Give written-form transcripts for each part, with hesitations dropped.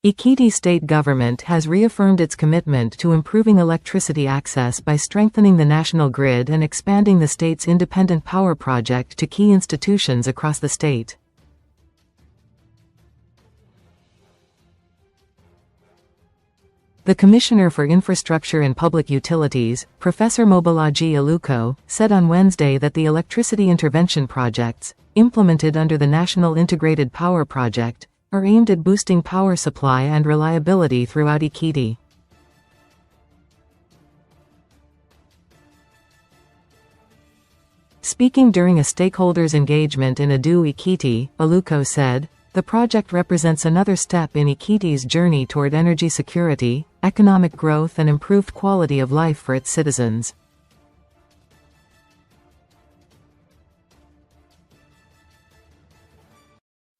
Ekiti state government has reaffirmed its commitment to improving electricity access by strengthening the national grid and expanding the state's independent power project to key institutions across the state. The Commissioner for Infrastructure and Public Utilities, Professor Mobolaji Aluko, said on Wednesday that the electricity intervention projects, implemented under the National Integrated Power Project, are aimed at boosting power supply and reliability throughout Ekiti. Speaking during a stakeholders' engagement in Ado-Ekiti, Aluko said, "The project represents another step in Ekiti's journey toward energy security, economic growth and improved quality of life for its citizens."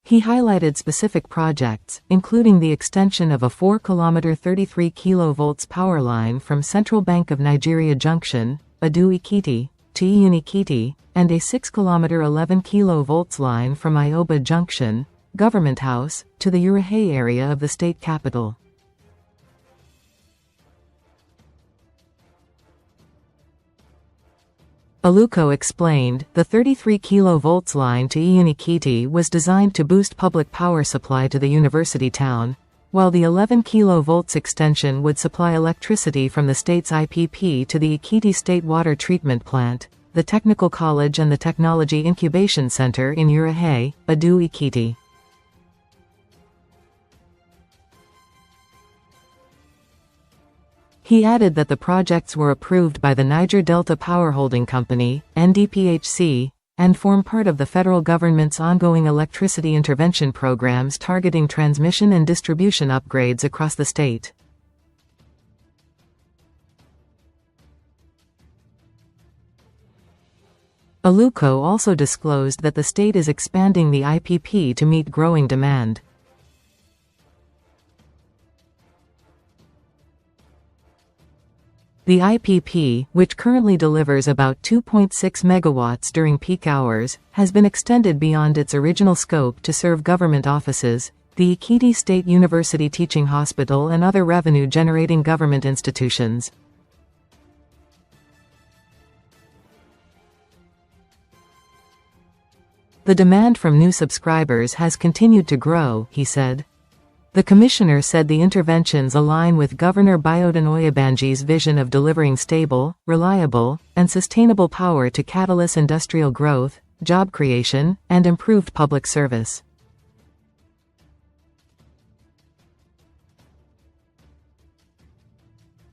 He highlighted specific projects, including the extension of a 4-kilometer 33 kV power line from Central Bank of Nigeria Junction, Ado-Ekiti, to Ekiti, and a 6-kilometer 11 kV line from Ioba Junction, Government House, to the Urahe area of the state capital. Aluko explained, the 33 kV line to Ekiti was designed to boost public power supply to the university town, while the 11 kV extension would supply electricity from the state's IPP to the Ekiti State Water Treatment Plant, the Technical College and the Technology Incubation Center in Urahe, Ado-Ekiti. He added that the projects were approved by the Niger Delta Power Holding Company, NDPHC, and form part of the federal government's ongoing electricity intervention programs targeting transmission and distribution upgrades across the state. Aluko also disclosed that the state is expanding the IPP to meet growing demand. The IPP, which currently delivers about 2.6 megawatts during peak hours, has been extended beyond its original scope to serve government offices, the Ekiti State University Teaching Hospital and other revenue-generating government institutions. The demand from new subscribers has continued to grow, he said. The commissioner said the interventions align with Governor Biodun Oyebanji's vision of delivering stable, reliable, and sustainable power to catalyst industrial growth, job creation, and improved public service.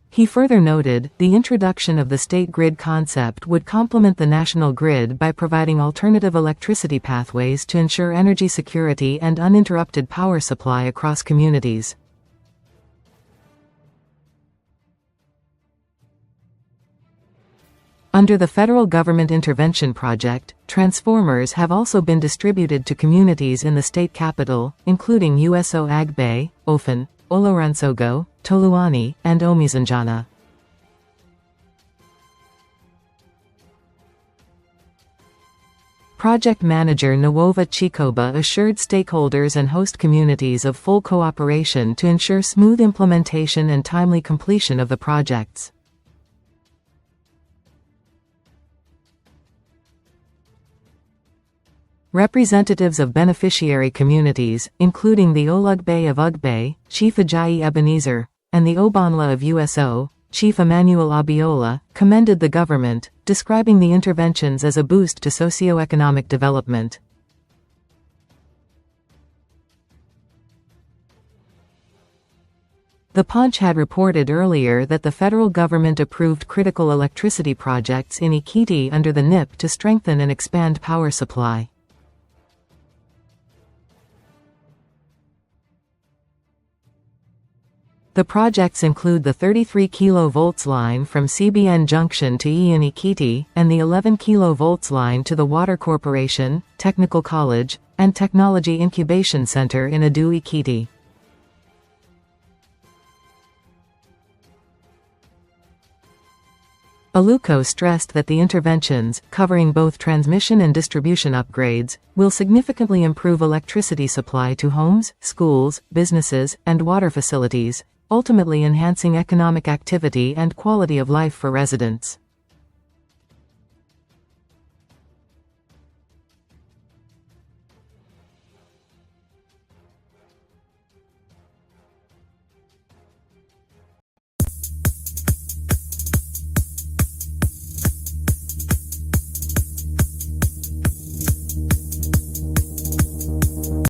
He further noted, the introduction of the state grid concept would complement the national grid by providing alternative electricity pathways to ensure energy security and uninterrupted power supply across communities. Under the federal government intervention project, transformers have also been distributed to communities in the state capital, including USO Agbe, Ofan, Oloransogo, Toluani, and Omizanjana. Project manager Nwova Chikoba assured stakeholders and host communities of full cooperation to ensure smooth implementation and timely completion of the projects. Representatives of beneficiary communities, including the Olugbe of Ugbe, Chief Ajayi Ebenezer, and the Obanla of USO, Chief Emmanuel Abiola, commended the government, describing the interventions as a boost to socio-economic development. The Punch had reported earlier that the federal government approved critical electricity projects in Ekiti under the NIP to strengthen and expand power supply. The projects include the 33 kV line from CBN Junction to Ekiti, and the 11 kV line to the Water Corporation, Technical College, and Technology Incubation Center in Ado-Ekiti. Aluko stressed that the interventions, covering both transmission and distribution upgrades, will significantly improve electricity supply to homes, schools, businesses, and water facilities, ultimately enhancing economic activity and quality of life for residents.